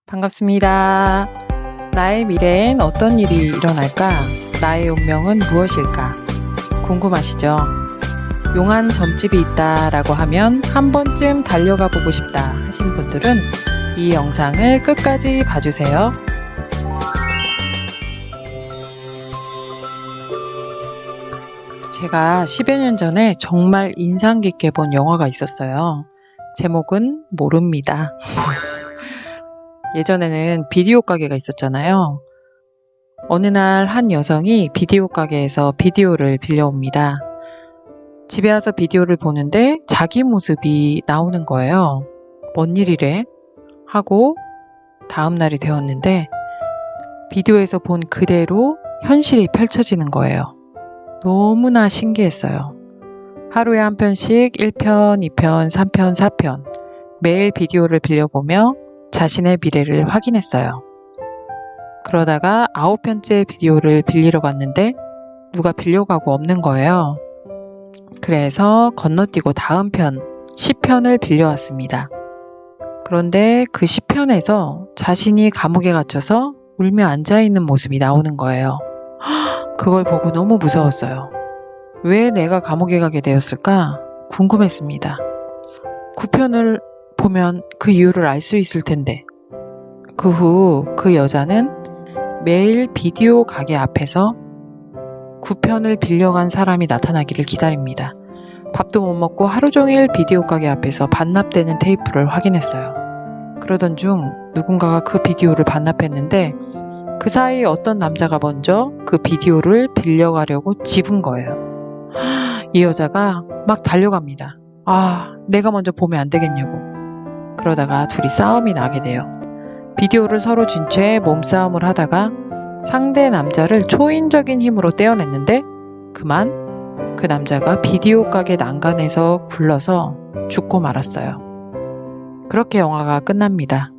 반갑습니다. 나의 미래엔 어떤 일이 일어날까? 나의 운명은 무엇일까? 궁금하시죠? 용한 점집이 있다라고 하면 한 번쯤 달려가 보고 싶다 하신 분들은 이 영상을 끝까지 봐주세요. 제가 10여 년 전에 정말 인상 깊게 본 영화가 있었어요. 제목은 모릅니다. 예전에는 비디오 가게가 있었잖아요. 어느 날 한 여성이 비디오 가게에서 비디오를 빌려옵니다. 집에 와서 비디오를 보는데 자기 모습이 나오는 거예요. 뭔 일이래? 하고 다음 날이 되었는데 비디오에서 본 그대로 현실이 펼쳐지는 거예요. 너무나 신기했어요. 하루에 한 편씩 1편, 2편, 3편, 4편 매일 비디오를 빌려보며 자신의 미래를 확인했어요. 그러다가 9편째 비디오를 빌리러 갔는데 누가 빌려가고 없는 거예요. 그래서 건너뛰고 다음 편 10편을 빌려왔습니다. 그런데 그 10편에서 자신이 감옥에 갇혀서 울며 앉아있는 모습이 나오는 거예요. 그걸 보고 너무 무서웠어요. 왜 내가 감옥에 가게 되었을까? 궁금했습니다. 9편을 보면 그 이유를 알 수 있을 텐데. 그 후 그 여자는 매일 비디오 가게 앞에서 9편을 빌려간 사람이 나타나기를 기다립니다. 밥도 못 먹고 하루 종일 비디오 가게 앞에서 반납되는 테이프를 확인했어요. 그러던 중 누군가가 그 비디오를 반납했는데 그 사이 어떤 남자가 먼저 그 비디오를 빌려가려고 집은 거예요. 이 여자가 막 달려갑니다. 내가 먼저 보면 안 되겠냐고. 그러다가 둘이 싸움이 나게 돼요. 비디오를 서로 쥔 채 몸싸움을 하다가 상대 남자를 초인적인 힘으로 떼어냈는데 그만 그 남자가 비디오 가게 난간에서 굴러서 죽고 말았어요. 그렇게 영화가 끝납니다.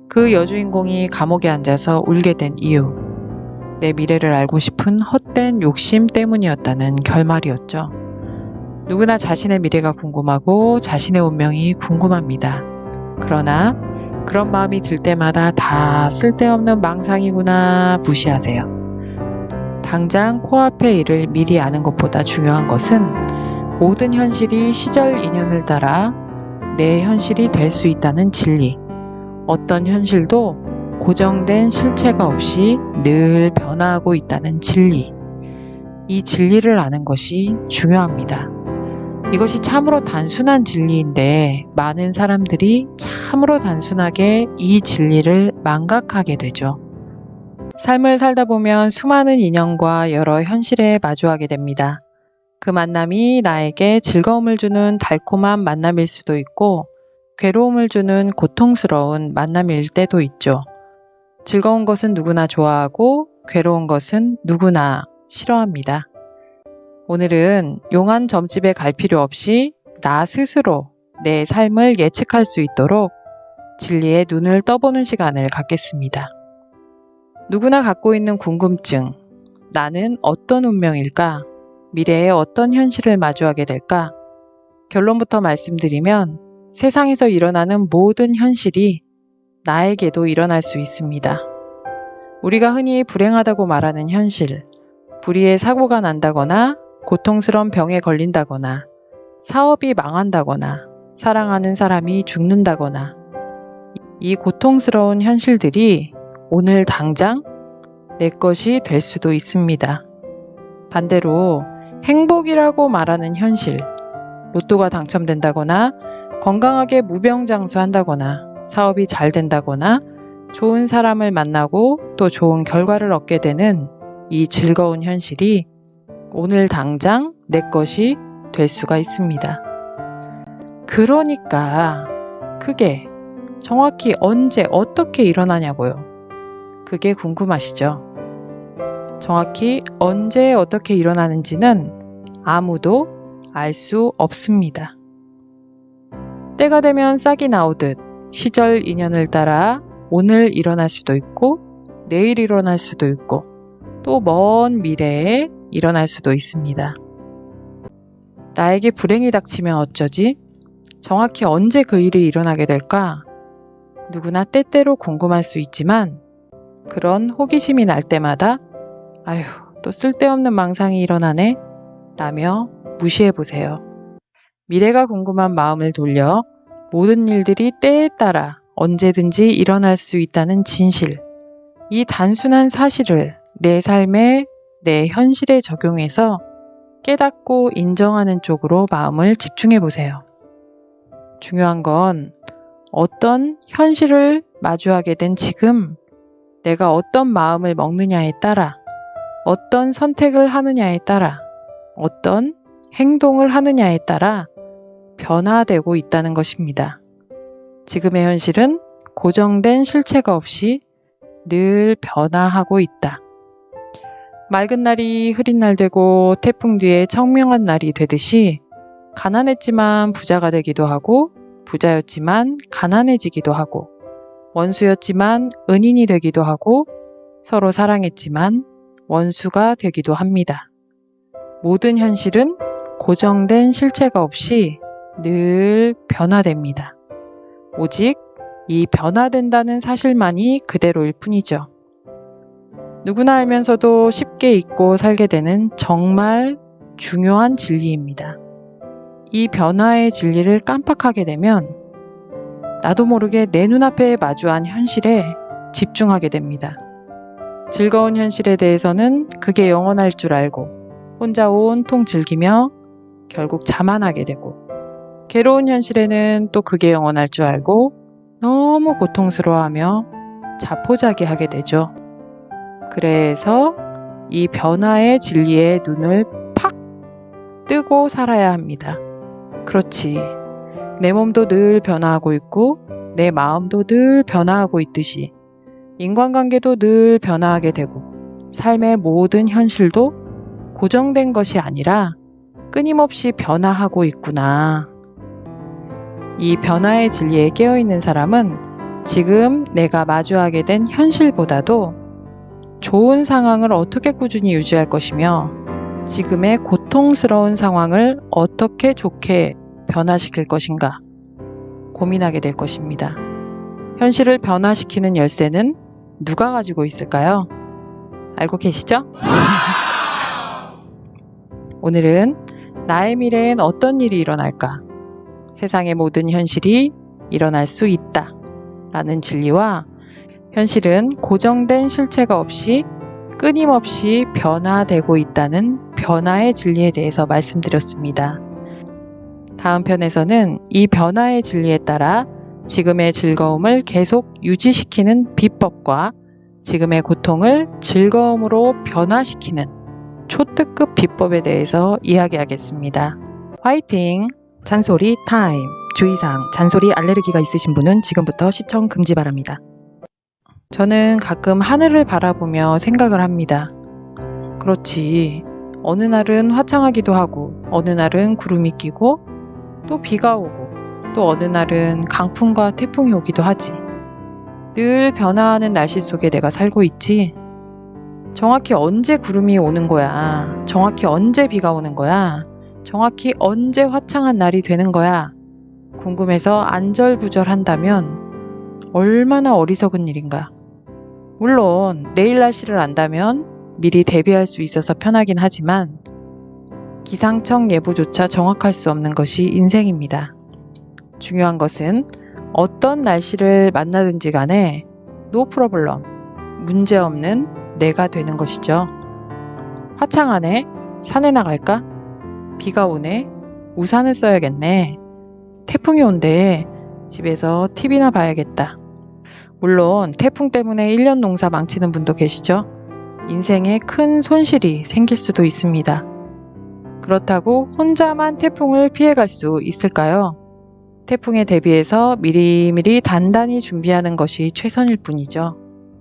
그 여주인공이 감옥에 앉아서 울게 된 이유, 내 미래를 알고 싶은 헛된 욕심 때문이었다는 결말이었죠. 누구나 자신의 미래가 궁금하고 자신의 운명이 궁금합니다. 그러나 그런 마음이 들 때마다 다 쓸데없는 망상이구나 무시하세요. 당장 코앞의 일을 미리 아는 것보다 중요한 것은 모든 현실이 시절 인연을 따라 내 현실이 될 수 있다는 진리. 어떤 현실도 고정된 실체가 없이 늘 변화하고 있다는 진리. 이 진리를 아는 것이 중요합니다. 이것이 참으로 단순한 진리인데 많은 사람들이 참으로 단순하게 이 진리를 망각하게 되죠. 삶을 살다 보면 수많은 인연과 여러 현실에 마주하게 됩니다. 그 만남이 나에게 즐거움을 주는 달콤한 만남일 수도 있고 괴로움을 주는 고통스러운 만남일 때도 있죠. 즐거운 것은 누구나 좋아하고 괴로운 것은 누구나 싫어합니다. 오늘은 용한 점집에 갈 필요 없이 나 스스로 내 삶을 예측할 수 있도록 진리의 눈을 떠보는 시간을 갖겠습니다. 누구나 갖고 있는 궁금증, 나는 어떤 운명일까? 미래에 어떤 현실을 마주하게 될까? 결론부터 말씀드리면 세상에서 일어나는 모든 현실이 나에게도 일어날 수 있습니다. 우리가 흔히 불행하다고 말하는 현실, 불의의 사고가 난다거나 고통스러운 병에 걸린다거나 사업이 망한다거나 사랑하는 사람이 죽는다거나 이 고통스러운 현실들이 오늘 당장 내 것이 될 수도 있습니다. 반대로 행복이라고 말하는 현실, 로또가 당첨된다거나 건강하게 무병장수한다거나 사업이 잘 된다거나 좋은 사람을 만나고 또 좋은 결과를 얻게 되는 이 즐거운 현실이 오늘 당장 내 것이 될 수가 있습니다. 그러니까 그게 정확히 언제 어떻게 일어나냐고요. 그게 궁금하시죠? 정확히 언제 어떻게 일어나는지는 아무도 알 수 없습니다. 때가 되면 싹이 나오듯 시절 인연을 따라 오늘 일어날 수도 있고 내일 일어날 수도 있고 또 먼 미래에 일어날 수도 있습니다. 나에게 불행이 닥치면 어쩌지? 정확히 언제 그 일이 일어나게 될까? 누구나 때때로 궁금할 수 있지만 그런 호기심이 날 때마다 아휴, 또 쓸데없는 망상이 일어나네 라며 무시해보세요. 미래가 궁금한 마음을 돌려 모든 일들이 때에 따라 언제든지 일어날 수 있다는 진실, 이 단순한 사실을 내 삶에, 내 현실에 적용해서 깨닫고 인정하는 쪽으로 마음을 집중해보세요. 중요한 건 어떤 현실을 마주하게 된 지금 내가 어떤 마음을 먹느냐에 따라, 어떤 선택을 하느냐에 따라, 어떤 행동을 하느냐에 따라 변화되고 있다는 것입니다. 지금의 현실은 고정된 실체가 없이 늘 변화하고 있다. 맑은 날이 흐린 날 되고 태풍 뒤에 청명한 날이 되듯이 가난했지만 부자가 되기도 하고 부자였지만 가난해지기도 하고 원수였지만 은인이 되기도 하고 서로 사랑했지만 원수가 되기도 합니다. 모든 현실은 고정된 실체가 없이 늘 변화됩니다. 오직 이 변화된다는 사실만이 그대로일 뿐이죠. 누구나 알면서도 쉽게 잊고 살게 되는 정말 중요한 진리입니다. 이 변화의 진리를 깜빡하게 되면 나도 모르게 내 눈앞에 마주한 현실에 집중하게 됩니다. 즐거운 현실에 대해서는 그게 영원할 줄 알고 혼자 온통 즐기며 결국 자만하게 되고 괴로운 현실에는 또 그게 영원할 줄 알고 너무 고통스러워하며 자포자기하게 되죠. 그래서 이 변화의 진리에 눈을 팍 뜨고 살아야 합니다. 그렇지. 내 몸도 늘 변화하고 있고 내 마음도 늘 변화하고 있듯이 인간관계도 늘 변화하게 되고 삶의 모든 현실도 고정된 것이 아니라 끊임없이 변화하고 있구나. 이 변화의 진리에 깨어있는 사람은 지금 내가 마주하게 된 현실보다도 좋은 상황을 어떻게 꾸준히 유지할 것이며 지금의 고통스러운 상황을 어떻게 좋게 변화시킬 것인가 고민하게 될 것입니다. 현실을 변화시키는 열쇠는 누가 가지고 있을까요? 알고 계시죠? 오늘은 나의 미래엔 어떤 일이 일어날까? 세상의 모든 현실이 일어날 수 있다 라는 진리와 현실은 고정된 실체가 없이 끊임없이 변화되고 있다는 변화의 진리에 대해서 말씀드렸습니다. 다음 편에서는 이 변화의 진리에 따라 지금의 즐거움을 계속 유지시키는 비법과 지금의 고통을 즐거움으로 변화시키는 초특급 비법에 대해서 이야기하겠습니다. 화이팅! 잔소리 타임! 주의사항, 잔소리 알레르기가 있으신 분은 지금부터 시청 금지 바랍니다. 저는 가끔 하늘을 바라보며 생각을 합니다. 그렇지. 어느 날은 화창하기도 하고 어느 날은 구름이 끼고 또 비가 오고 또 어느 날은 강풍과 태풍이 오기도 하지. 늘 변화하는 날씨 속에 내가 살고 있지. 정확히 언제 구름이 오는 거야? 정확히 언제 비가 오는 거야? 정확히 언제 화창한 날이 되는 거야? 궁금해서 안절부절한다면 얼마나 어리석은 일인가. 물론 내일 날씨를 안다면 미리 대비할 수 있어서 편하긴 하지만 기상청 예보조차 정확할 수 없는 것이 인생입니다. 중요한 것은 어떤 날씨를 만나든지 간에 노 프로블럼, 문제없는 내가 되는 것이죠. 화창하네? 산에 나갈까? 비가 오네? 우산을 써야겠네. 태풍이 온대. 집에서 TV나 봐야겠다. 물론 태풍 때문에 1년 농사 망치는 분도 계시죠. 인생에 큰 손실이 생길 수도 있습니다. 그렇다고 혼자만 태풍을 피해갈 수 있을까요? 태풍에 대비해서 미리미리 단단히 준비하는 것이 최선일 뿐이죠.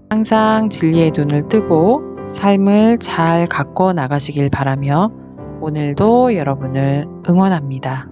항상 진리의 눈을 뜨고 삶을 잘 가꿔 나가시길 바라며 오늘도 여러분을 응원합니다.